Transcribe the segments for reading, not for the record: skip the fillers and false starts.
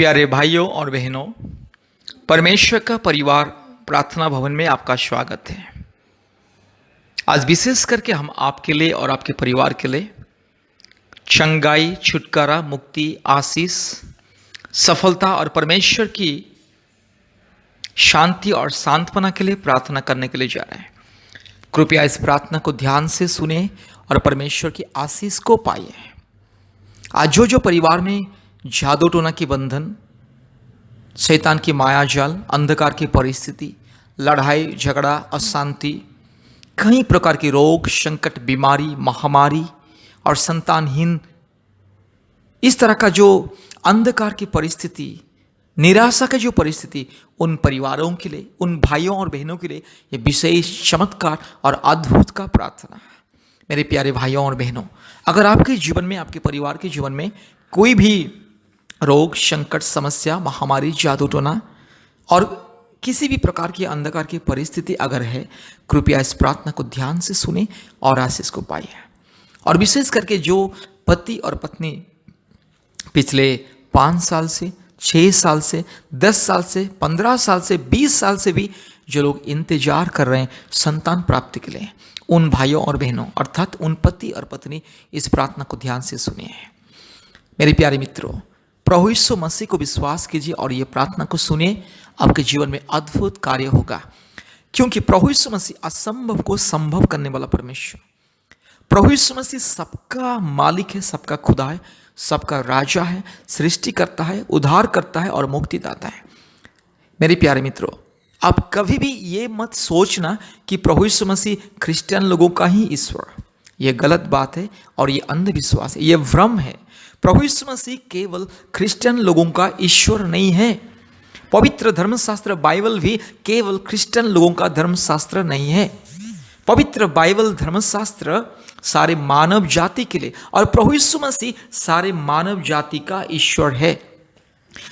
प्यारे भाइयों और बहनों, परमेश्वर का परिवार प्रार्थना भवन में आपका स्वागत है। आज विशेष करके हम आपके लिए और आपके परिवार के लिए चंगाई, छुटकारा, मुक्ति, आशीष, सफलता और परमेश्वर की शांति और सांत्वना के लिए प्रार्थना करने के लिए जा रहे हैं। कृपया इस प्रार्थना को ध्यान से सुने और परमेश्वर की आशीष को पाइए। आज जो परिवार में जादू टोना की बंधन, शैतान की माया जाल, अंधकार की परिस्थिति, लड़ाई झगड़ा, अशांति, कई प्रकार के रोग, संकट, बीमारी, महामारी और संतानहीन, इस तरह का जो अंधकार की परिस्थिति, निराशा की जो परिस्थिति, उन परिवारों के लिए, उन भाइयों और बहनों के लिए ये विशेष चमत्कार और अद्भुत का प्रार्थना है। मेरे प्यारे भाइयों और बहनों, अगर आपके जीवन में, आपके परिवार के जीवन में कोई भी रोग, संकट, समस्या, महामारी, जादू टोना और किसी भी प्रकार की अंधकार की परिस्थिति अगर है, कृपया इस प्रार्थना को ध्यान से सुने और आशीष को पाइए। और विशेष करके जो पति और पत्नी पिछले 5 साल से, 6 साल से, 10 साल से, 15 साल से, 20 साल से भी जो लोग इंतजार कर रहे हैं संतान प्राप्ति के लिए, उन भाइयों और बहनों अर्थात उन पति और पत्नी इस प्रार्थना को ध्यान से सुनिए। मेरे प्यारे मित्रों, प्रभु यीशु मसीह को विश्वास कीजिए और ये प्रार्थना को सुनिए। आपके जीवन में अद्भुत कार्य होगा, क्योंकि प्रभु यीशु मसीह असंभव को संभव करने वाला परमेश्वर, प्रभु यीशु मसीह सबका मालिक है, सबका खुदा है, सबका राजा है, सृष्टि करता है, उद्धार करता है और मुक्ति दाता है। मेरे प्यारे मित्रों, आप कभी भी ये मत सोचना कि प्रभु यीशु मसीह क्रिश्चियन लोगों का ही ईश्वर, ये गलत बात है और ये अंधविश्वास है, ये भ्रम है। प्रभु यीशु मसीह केवल क्रिश्चियन लोगों का ईश्वर नहीं है। पवित्र धर्मशास्त्र बाइबल भी केवल क्रिश्चियन लोगों का धर्मशास्त्र नहीं है। पवित्र बाइबल धर्मशास्त्र सारे मानव जाति के लिए, और प्रभु यीशु मसीह सारे मानव जाति का ईश्वर है।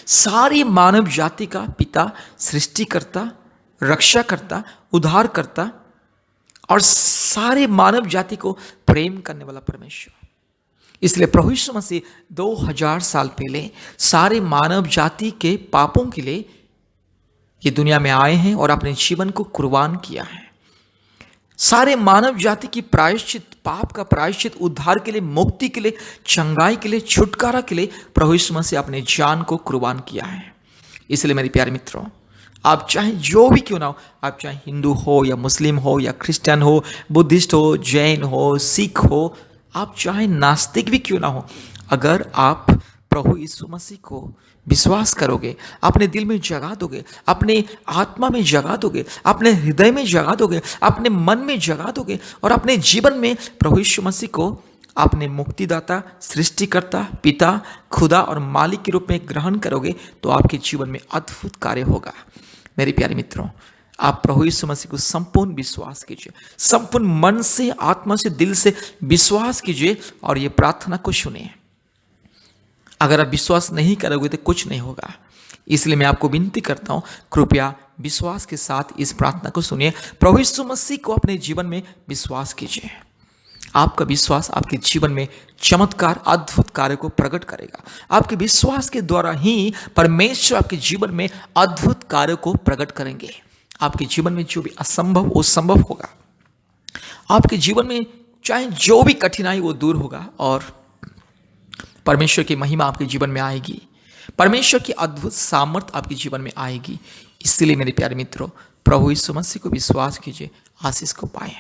सारी मानव जाति का पिता, सृष्टिकर्ता, रक्षाकर्ता, उद्धारकर्ता और सारे मानव जाति को प्रेम करने वाला परमेश्वर। इसलिए प्रभु यीशु मसीह 2000 साल पहले सारे मानव जाति के पापों के लिए ये दुनिया में आए हैं और अपने जीवन को कुर्बान किया है। सारे मानव जाति की प्रायश्चित, पाप का प्रायश्चित, उद्धार के लिए, मुक्ति के लिए, चंगाई के लिए, छुटकारा के लिए प्रभु यीशु मसीह अपने जान को कुर्बान किया है। इसलिए मेरे प्यारे मित्रों, आप चाहे जो भी क्यों ना हो, आप चाहे हिंदू हो या मुस्लिम हो या क्रिश्चियन हो, बुद्धिस्ट हो, जैन हो, सिख हो, आप चाहे नास्तिक भी क्यों ना हो, अगर आप प्रभु यीशु मसीह को विश्वास करोगे, अपने दिल में जगा दोगे, अपने आत्मा में जगा दोगे, अपने हृदय में जगा दोगे, अपने मन में जगा दोगे और अपने जीवन में प्रभु यीशु मसीह को अपने मुक्तिदाता, सृष्टिकर्ता, पिता, खुदा और मालिक के रूप में ग्रहण करोगे, तो आपके जीवन में अद्भुत कार्य होगा। मेरे प्यारे मित्रों, आप प्रभु यीशु मसीह को संपूर्ण विश्वास कीजिए, संपूर्ण मन से, आत्मा से, दिल से विश्वास कीजिए और ये प्रार्थना को सुनिए। अगर आप विश्वास नहीं करोगे तो कुछ नहीं होगा। इसलिए मैं आपको विनती करता हूं, कृपया विश्वास के साथ इस प्रार्थना को सुनिए। प्रभु यीशु मसीह को अपने जीवन में विश्वास कीजिए। आपका विश्वास आपके जीवन में चमत्कार, अद्भुत कार्य को प्रकट करेगा। आपके विश्वास के द्वारा ही परमेश्वर आपके जीवन में अद्भुत कार्य को प्रकट करेंगे। आपके जीवन में जो भी असंभव वो संभव होगा। आपके जीवन में चाहे जो भी कठिनाई वो दूर होगा और परमेश्वर की महिमा आपके जीवन में आएगी। परमेश्वर की अद्भुत सामर्थ आपके जीवन में आएगी। इसलिए मेरे प्यारे मित्रों, प्रभु यीशु मसीह को विश्वास कीजिए, आशीष को पाएं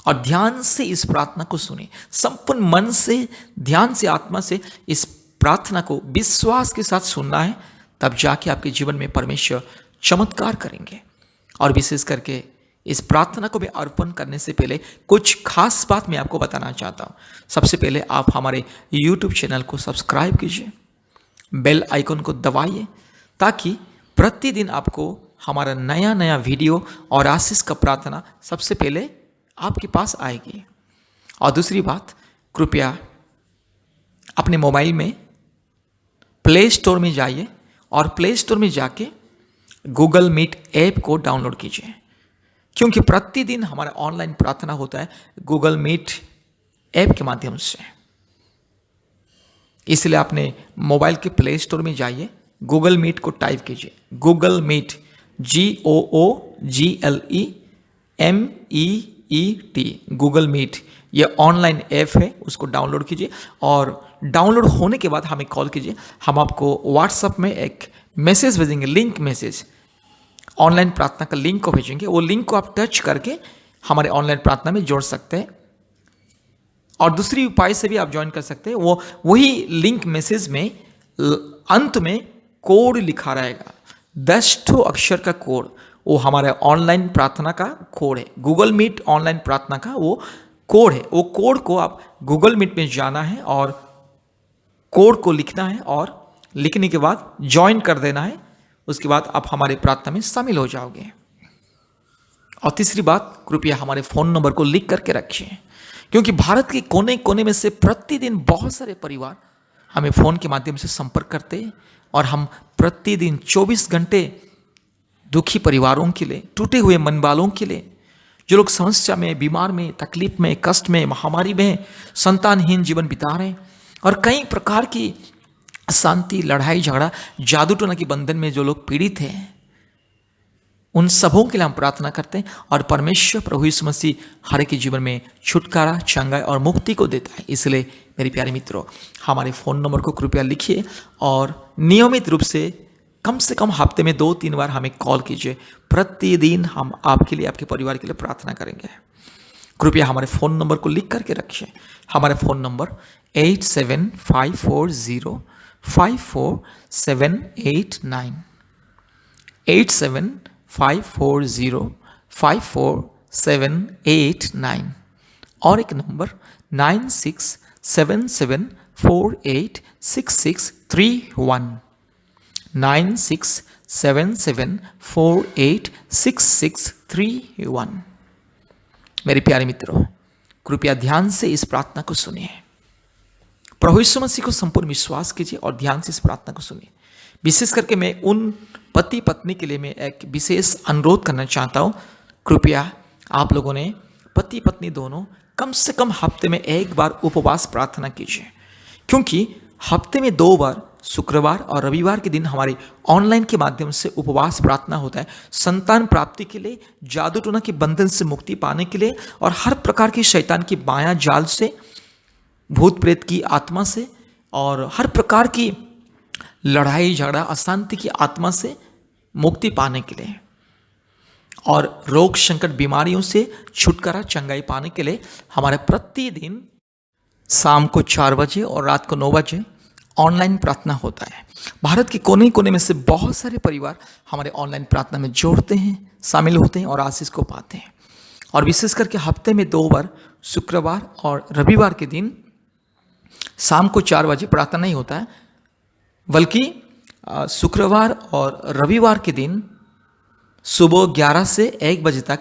और ध्यान से इस प्रार्थना को सुने। संपूर्ण मन से, ध्यान से, आत्मा से इस प्रार्थना को विश्वास के साथ सुनना है, तब जाके आपके जीवन में परमेश्वर चमत्कार करेंगे। और विशेष करके इस प्रार्थना को भी अर्पण करने से पहले कुछ खास बात मैं आपको बताना चाहता हूँ। सबसे पहले आप हमारे YouTube चैनल को सब्सक्राइब कीजिए, बेल आइकन को दबाइए, ताकि प्रतिदिन आपको हमारा नया नया वीडियो और आशीष का प्रार्थना सबसे पहले आपके पास आएगी। और दूसरी बात, कृपया अपने मोबाइल में प्ले स्टोर में जाइए और प्ले स्टोर में जाके गूगल मीट ऐप को डाउनलोड कीजिए, क्योंकि प्रतिदिन हमारा ऑनलाइन प्रार्थना होता है गूगल मीट ऐप के माध्यम से। इसलिए अपने मोबाइल के प्ले स्टोर में जाइए गूगल मीट को टाइप कीजिए, Google Meet, GOOGLEMEET, Google Meet. ये ऑनलाइन ऐप है, उसको डाउनलोड कीजिए और डाउनलोड होने के बाद हमें कॉल कीजिए। हम आपको व्हाट्सएप में एक मैसेज भेजेंगे, लिंक मैसेज, ऑनलाइन प्रार्थना का लिंक को भेजेंगे। वो लिंक को आप टच करके हमारे ऑनलाइन प्रार्थना में जोड़ सकते हैं और दूसरी उपाय से भी आप ज्वाइन कर सकते हैं। वही लिंक मैसेज में अंत में कोड लिखा रहेगा, 10 अक्षर का कोड, वो हमारे ऑनलाइन प्रार्थना का कोड है। गूगल मीट ऑनलाइन प्रार्थना का वो कोड है। वो कोड को आप गूगल मीट में जाना है और कोड को लिखना है और लिखने के बाद ज्वाइन कर देना है। उसके बाद आप हमारे प्रार्थना में शामिल हो जाओगे। और तीसरी बात, कृपया हमारे फ़ोन नंबर को लिख करके रखिए, क्योंकि भारत के कोने कोने में से प्रतिदिन बहुत सारे परिवार हमें फ़ोन के माध्यम से संपर्क करते हैं और हम प्रतिदिन 24 घंटे दुखी परिवारों के लिए, टूटे हुए मन वालों के लिए, जो लोग समस्या में, बीमार में, तकलीफ में, कष्ट में, महामारी में, संतानहीन जीवन बिता रहे हैं और कई प्रकार की अशांति, लड़ाई झगड़ा, जादू टोना के बंधन में जो लोग पीड़ित हैं, उन सबों के लिए हम प्रार्थना करते हैं और परमेश्वर प्रभु यीशु मसीह हर एक के जीवन में छुटकारा, चंगाई और मुक्ति को देता है। इसलिए मेरे प्यारे मित्रों, हमारे फ़ोन नंबर को कृपया लिखिए और नियमित रूप से कम हफ्ते में 2-3 बार हमें कॉल कीजिए। प्रतिदिन हम आपके लिए, आपके परिवार के लिए प्रार्थना करेंगे। कृपया हमारे फ़ोन नंबर को लिख करके रखिए। हमारा फ़ोन नंबर 8754054789, 8754054789 और एक नंबर 9677486631, 9677486631। मेरे प्यारे मित्रों, कृपया ध्यान से इस प्रार्थना को सुनिए। प्रभु यीशु मसीह को संपूर्ण विश्वास कीजिए और ध्यान से इस प्रार्थना को सुनिए। विशेष करके मैं उन पति पत्नी के लिए मैं एक विशेष अनुरोध करना चाहता हूँ। कृपया आप लोगों ने पति पत्नी दोनों कम से कम हफ्ते में 1 बार उपवास प्रार्थना कीजिए, क्योंकि हफ्ते में 2 बार, शुक्रवार और रविवार के दिन हमारे ऑनलाइन के माध्यम से उपवास प्रार्थना होता है, संतान प्राप्ति के लिए, जादू टोना के बंधन से मुक्ति पाने के लिए और हर प्रकार की शैतान की माया जाल से, भूत प्रेत की आत्मा से और हर प्रकार की लड़ाई झगड़ा, अशांति की आत्मा से मुक्ति पाने के लिए और रोग संकट बीमारियों से छुटकारा, चंगाई पाने के लिए हमारे प्रतिदिन शाम को 4 बजे और रात को 9 बजे ऑनलाइन प्रार्थना होता है। भारत के कोने कोने में से बहुत सारे परिवार हमारे ऑनलाइन प्रार्थना में जोड़ते हैं, शामिल होते हैं और आशीष को पाते हैं। और विशेष करके हफ्ते में 2 बार, शुक्रवार और रविवार के दिन शाम को 4 बजे प्रार्थना नहीं होता है, बल्कि शुक्रवार और रविवार के दिन सुबह 11 से 1 बजे तक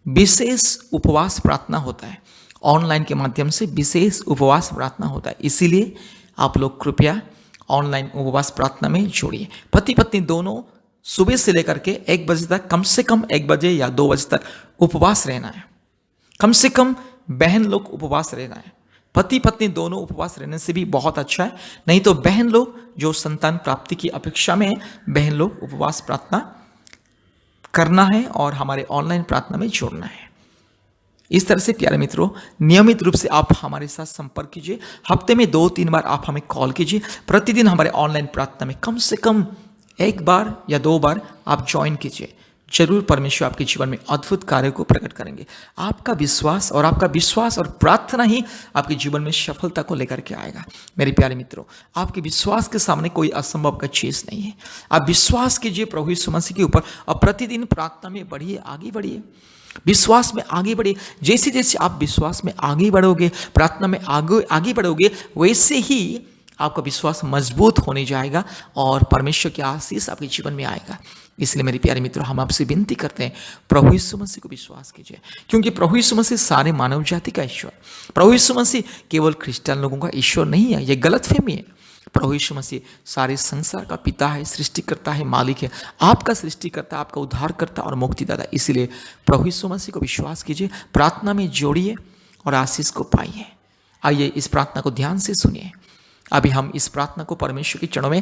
विशेष उपवास प्रार्थना होता है। ऑनलाइन के माध्यम से विशेष उपवास प्रार्थना होता है। इसीलिए आप लोग कृपया ऑनलाइन उपवास प्रार्थना में जोड़िए। पति पत्नी दोनों सुबह से लेकर के 1 बजे तक, कम से कम 1 बजे या 2 बजे तक उपवास रहना है। कम से कम बहन लोग उपवास रहना है। पति पत्नी दोनों उपवास रहने से भी बहुत अच्छा है, नहीं तो बहन लोग जो संतान प्राप्ति की अपेक्षा में है, बहन लोग उपवास प्रार्थना करना है और हमारे ऑनलाइन प्रार्थना में जोड़ना है। इस तरह से प्यारे मित्रों, नियमित रूप से आप हमारे साथ संपर्क कीजिए। हफ्ते में 2-3 बार आप हमें कॉल कीजिए। प्रतिदिन हमारे ऑनलाइन प्रार्थना में कम से कम 1 बार या 2 बार आप ज्वाइन कीजिए। जरूर परमेश्वर आपके जीवन में अद्भुत कार्य को प्रकट करेंगे। आपका विश्वास और प्रार्थना ही आपके जीवन में सफलता को लेकर के आएगा। मेरे प्यारे मित्रों, आपके विश्वास के सामने कोई असंभव का चीज नहीं है। आप विश्वास कीजिए प्रभु यीशु मसीह के ऊपर और प्रतिदिन प्रार्थना में बढ़िए, आगे बढ़िए, विश्वास में आगे बढ़िए। जैसे जैसे आप विश्वास में आगे बढ़ोगे, प्रार्थना में आगे बढ़ोगे, वैसे ही आपका विश्वास मजबूत होने जाएगा और परमेश्वर की आशीष आपके जीवन में आएगा। इसलिए मेरे प्यारे मित्रों, हम आपसे विनती करते हैं, प्रभु यीशु मसीह को विश्वास कीजिए, क्योंकि प्रभु यीशु मसीह सारे मानव जाति का ईश्वर। प्रभु यीशु मसीह केवल क्रिश्चियन लोगों का ईश्वर नहीं है, यह गलतफहमी है। प्रभु यीशु मसीह सारे संसार का पिता है, सृष्टिकर्ता है, मालिक है, आपका सृष्टिकर्ता, आपका उद्धारकर्ता और मुक्तिदाता। इसलिए प्रभु यीशु मसीह को विश्वास कीजिए, प्रार्थना में जोड़िए और आशीष को पाइए। आइए इस प्रार्थना को ध्यान से सुनिए। अभी हम इस प्रार्थना को परमेश्वर के चरणों में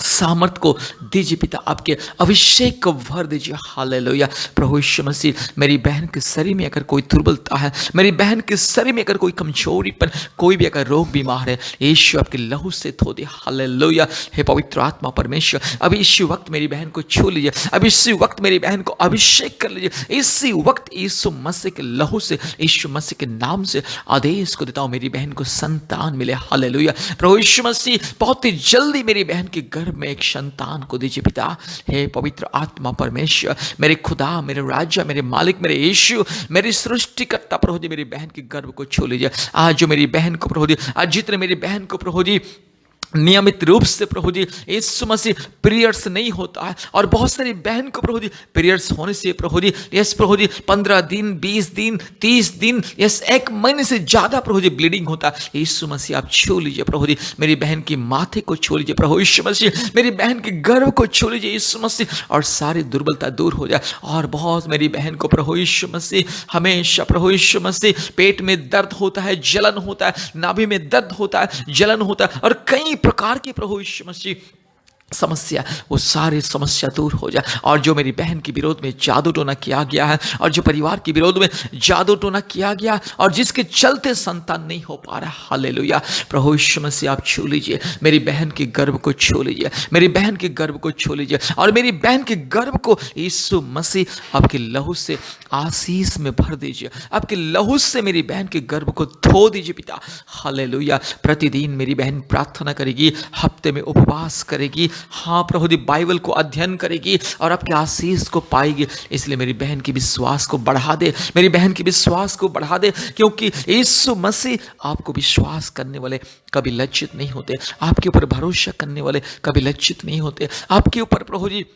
सामर्थ को दीजिए पिता, आपके अभिषेक को भर दीजिए। हालेलुया। प्रभु यीशु मसीह, मेरी बहन के शरीर में अगर कोई दुर्बलता है, मेरी बहन के शरीर में अगर कोई कमजोरीपन, कोई भी अगर रोग बीमार है, यीशु आपके लहू से धो दे। हालेलुया। हे पवित्र आत्मा परमेश्वर, अभी इसी वक्त मेरी बहन को छू लीजिए, अभी इसी वक्त मेरी बहन को अभिषेक कर लीजिए। इसी वक्त यीशु मसीह के लहू से, यीशु मसीह के नाम से आदेश को देता हूं, मेरी बहन को संतान मिले। हालेलुया। प्रभु यीशु मसीह, बहुत ही जल्दी मेरी बहन के गर्भ में एक संतान को दीजिए पिता। हे पवित्र आत्मा परमेश्वर, मेरे खुदा, मेरे राजा, मेरे मालिक, मेरे यीशु, मेरी सृष्टिकर्ता प्रभु जी, मेरी बहन के गर्भ को छू लीजिए। आज जो मेरी बहन को प्रभु जी, आज जितने मेरी बहन को प्रभु जी नियमित रूप से प्रभु जी यीशु मसीह पीरियड्स नहीं होता है, और बहुत सारी बहन को प्रभु जी पीरियड्स होने से प्रभु जी, यस प्रभु जी 15 दिन, 20 दिन, 30 दिन, यस 1 महीने से ज़्यादा प्रभु जी ब्लीडिंग होता है। यीशु मसीह आप छू लीजिए प्रभु जी, मेरी बहन की माथे को छू लीजिए प्रभु यीशु मसीह, मेरी बहन के गर्भ को छू लीजिए यीशु मसीह, और सारी दुर्बलता दूर हो जाए। और बहुत मेरी बहन को प्रभु यीशु मसीह हमेशा प्रभु यीशु मसीह पेट में दर्द होता है, जलन होता है, नाभि में दर्द होता है, जलन होता है, और कई प्रकार की प्रभु यीशु मसीह समस्या, वो सारी समस्या दूर हो जाए। और जो मेरी बहन के विरोध में जादू टोना किया गया है, और जो परिवार के विरोध में जादू टोना किया गया, और जिसके चलते संतान नहीं हो पा रहा, हालेलुया, प्रभु यीशु मसीह आप छू लीजिए, मेरी बहन के गर्भ को छू लीजिए, मेरी बहन के गर्भ को छू लीजिए, और मेरी बहन के गर्भ को यीशु मसीह आपके लहू से आशीष में भर दीजिए, आपके लहू से मेरी बहन के गर्भ को धो दीजिए पिता। हालेलुया। प्रतिदिन मेरी बहन प्रार्थना करेगी, हफ्ते में उपवास करेगी, हाँ प्रभु जी बाइबल को अध्ययन करेगी, और आपके आशीष को पाएगी। इसलिए मेरी बहन की विश्वास को बढ़ा दे, मेरी बहन की विश्वास को बढ़ा दे, क्योंकि यीशु मसीह आपको विश्वास करने वाले कभी लज्जित नहीं होते, आपके ऊपर भरोसा करने वाले कभी लज्जित नहीं होते, आपके ऊपर प्रभु जी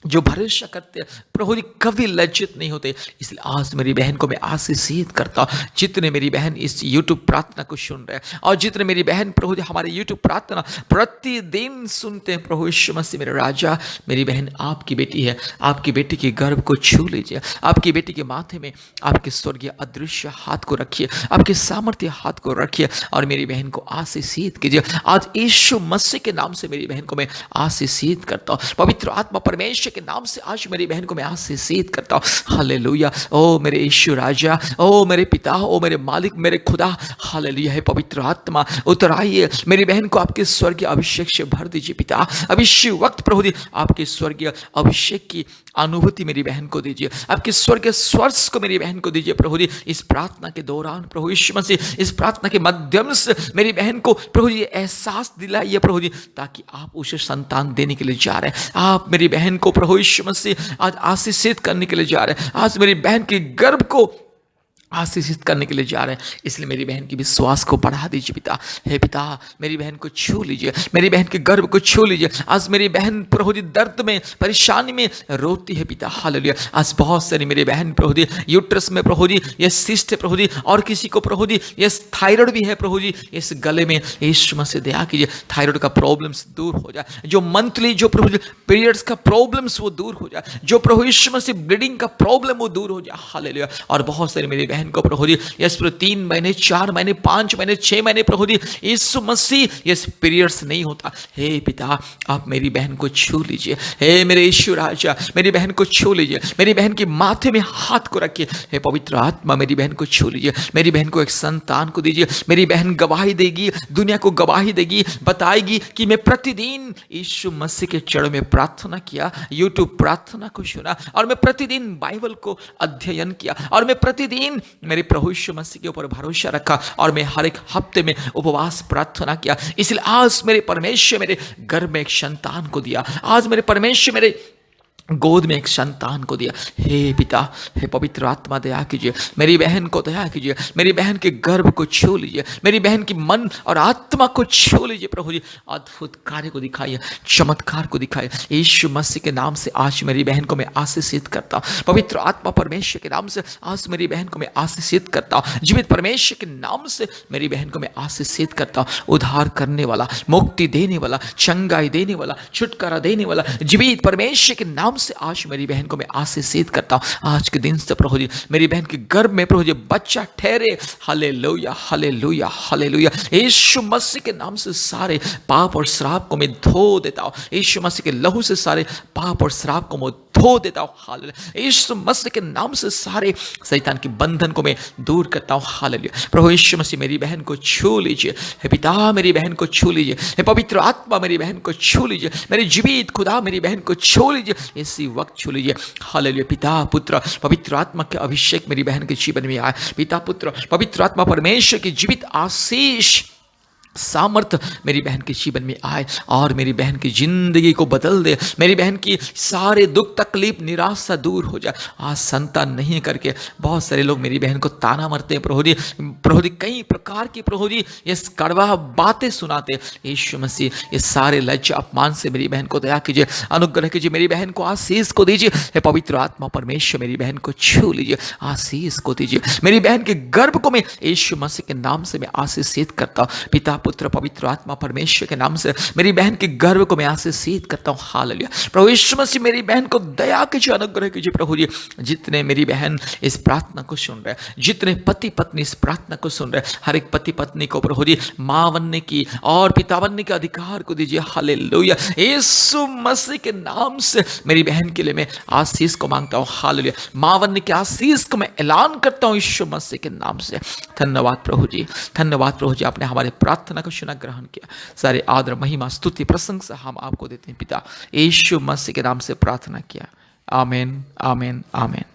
जो भरोसा करते हैं प्रभु जी कभी लज्जित नहीं होते। इसलिए आज मेरी बहन को मैं आशीषित करता हूँ। जितने मेरी बहन इस यूट्यूब प्रार्थना को सुन रहे हैं, और जितने मेरी बहन प्रभु जी हमारे यूट्यूब प्रार्थना प्रतिदिन सुनते हैं, प्रभु यीशु मसीह मेरे राजा, मेरी बहन आपकी बेटी है, आपकी बेटी के गर्भ को छू लीजिए, आपकी बेटी के माथे में आपके स्वर्गीय अदृश्य हाथ को रखिए, आपके सामर्थ्य हाथ को रखिए, और मेरी बहन को आशीषित कीजिए। आज यीशु मसीह के नाम से मेरी बहन को मैं आशीषित करता हूँ। पवित्र आत्मा परमेश्वर के नाम से आज मेरी बहन को मैं आशीषित करता हूं। हालेलुया। ओ मेरे यीशु राजा, ओ मेरे पिता, ओ मेरे मालिक, मेरे खुदा, हालेलुया। है पवित्र आत्मा उतर आइए, मेरी बहन को आपके स्वर्गीय अभिषेक से भर दीजिए पिता। अब इसी वक्त प्रभु जी आपके स्वर्गीय अभिषेक की अनुभूति मेरी बहन को दीजिए, आपके स्वर्गीय स्पर्श को मेरी बहन को दीजिए प्रभु जी। इस प्रार्थना के दौरान प्रभु यीशु मसीह, इस प्रार्थना के माध्यम से मेरी बहन को प्रभु जी एहसास दिलाइए प्रभु जी, ताकि आप उसे संतान देने के लिए जा रहे हैं। आप मेरी बहन को प्रभु यीशु मसीह आज आशीषित करने के लिए जा रहे हैं, आज मेरी बहन के गर्भ को आशीषित करने के लिए जा रहे हैं। इसलिए मेरी बहन की विश्वास को बढ़ा दीजिए पिता। हे पिता, मेरी बहन को छू लीजिए, मेरी बहन के गर्भ को छू लीजिए। आज मेरी बहन प्रभु जी दर्द में, परेशानी में रोती है पिता। हालेलुया। आज बहुत सारी मेरी बहन प्रभु जी यूट्रस में प्रभु जी ये सिस्ट है प्रभु जी, और किसी को प्रभु जी ये थायराइड भी है प्रभु जी, इस गले में यीशु मसीह दया कीजिए, थायराइड का प्रॉब्लम्स दूर हो जाए, जो मंथली जो प्रभु जी पीरियड्स का प्रॉब्लम्स वो दूर हो जाए, जो प्रभु यीशु मसीह ब्लीडिंग का प्रॉब्लम वो दूर हो जाए। हालेलुया। और बहुत सारी मेरी बहन को प्रभु जी यस 3 महीने, 4 महीने, 5 महीने, 6 महीने प्रभु जी यीशु मसीह यस पीरियड्स नहीं होता। हे पिता, आप मेरी बहन को छू लीजिए। हे मेरे यीशु राजा, मेरी बहन को छू लीजिए, मेरी बहन के माथे में हाथ को रखिए। हे पवित्र आत्मा, मेरी बहन को छू लीजिए, मेरी बहन को एक संतान को दीजिए। मेरी बहन गवाही देगी, दुनिया को गवाही देगी, बताएगी कि मैं प्रतिदिन यीशु मसीह के चरणों में प्रार्थना किया, यूट्यूब प्रार्थना को सुना, और मैं प्रतिदिन बाइबल को अध्ययन किया, और मैं प्रतिदिन मेरे प्रभु यीशु मसीह के ऊपर भरोसा रखा, और मैं हर एक हफ्ते में उपवास प्रार्थना किया। इसलिए आज मेरे परमेश्वर मेरे घर में एक संतान को दिया, आज मेरे परमेश्वर मेरे गोद में एक संतान को दिया। हे पिता, हे पवित्र आत्मा दया कीजिए, मेरी बहन को दया कीजिए, मेरी बहन के गर्भ को छू लीजिए, मेरी बहन की मन और आत्मा को छू लीजिए प्रभु जी। अद्भुत कार्य को दिखाइए, चमत्कार को दिखाइए। यीशु मसीह के नाम से आज मेरी बहन को मैं आशीषित करता हूँ। पवित्र आत्मा परमेश्वर के नाम से आज मेरी बहन को मैं आशीषित करता हूँ। जीवित परमेश्वर के नाम से मेरी बहन को मैं आशीषित करता हूँ। उद्धार करने वाला, मुक्ति देने वाला, चंगाई देने वाला, छुटकारा देने वाला, जीवित परमेश्वर के नाम नाम से आज मेरी बहन को मैं आशीषित करता हूँ। आज के दिन से प्रभु जी मेरी बहन के गर्भ में प्रभु जी बच्चा ठहरे। Hallelujah, hallelujah, hallelujah. Yeshu Masih के नाम से सारे पाप और श्राप को मैं धो देता हूँ। यीशु मसीह के लहू से सारे पाप और श्राप को मैं धो देता हूँ। हालेलुया। यीशु मसीह के नाम से सारे शैतान के बंधन को मैं दूर करता हूँ। हालेलुया। प्रभु यीशु मसीह मेरी बहन को छू लीजिए। हे पिता मेरी बहन को छू लीजिए। हे पवित्र आत्मा मेरी बहन को छू लीजिए। मेरे जीवित खुदा मेरी बहन को छू लीजिए। इसी वक्त छू लीजिए। हालेलुया। पिता पुत्र पवित्र आत्मा के अभिषेक मेरी बहन के जीवन में आए। पिता पुत्र पवित्र आत्मा परमेश्वर की जीवित आशीष सामर्थ मेरी बहन के जीवन में आए और मेरी बहन की जिंदगी को बदल दे। मेरी बहन की सारे दुख तकलीफ निराशा दूर हो जाए। आज संतान नहीं करके बहुत सारे लोग मेरी बहन को ताना मारते हैं प्रभु जी कई प्रकार की प्रभु जी ये कड़वा बातें सुनाते। यीशु मसीह ये सारे लज्जा अपमान से मेरी बहन को दया कीजिए, अनुग्रह कीजिए। मेरी बहन को आशीष को दीजिए। हे पवित्र आत्मा परमेश्वर मेरी बहन को छू लीजिए, आशीष को दीजिए। मेरी बहन के गर्भ को मैं यीशु मसीह के नाम से मैं आशीषित करता हूँ। पिता पुत्र पवित्र आत्मा परमेश्वर के नाम से मेरी बहन के गर्भ को मैं आशीषित करता हूँ। हालेलुया। प्रभु यीशु मसीह मेरी बहन को दया कीजिए, अनुग्रह कीजिए प्रभु जी। जितने मेरी बहन इस प्रार्थना को सुन रहे, जितने पति पत्नी इस प्रार्थना को सुन रहे, हर एक पति पत्नी को प्रभु जी मां बनने की और पिता बनने के अधिकार को दीजिए। हालेलुया। यीशु मसीह के नाम से मेरी बहन के लिए मैं आशीष को मांगता हूँ। हालेलुया। मां बनने की आशीष को मैं ऐलान करता हूँ यीशु मसीह के नाम से। धन्यवाद प्रभु जी, धन्यवाद प्रभु जी। आपने हमारे प्रार्थना को सुना, ग्रहण किया। सारे आदर महिमा स्तुति प्रशंसा हम आपको देते हैं पिता। यीशु मसीह के नाम से प्रार्थना किया। आमीन, आमीन, आमीन।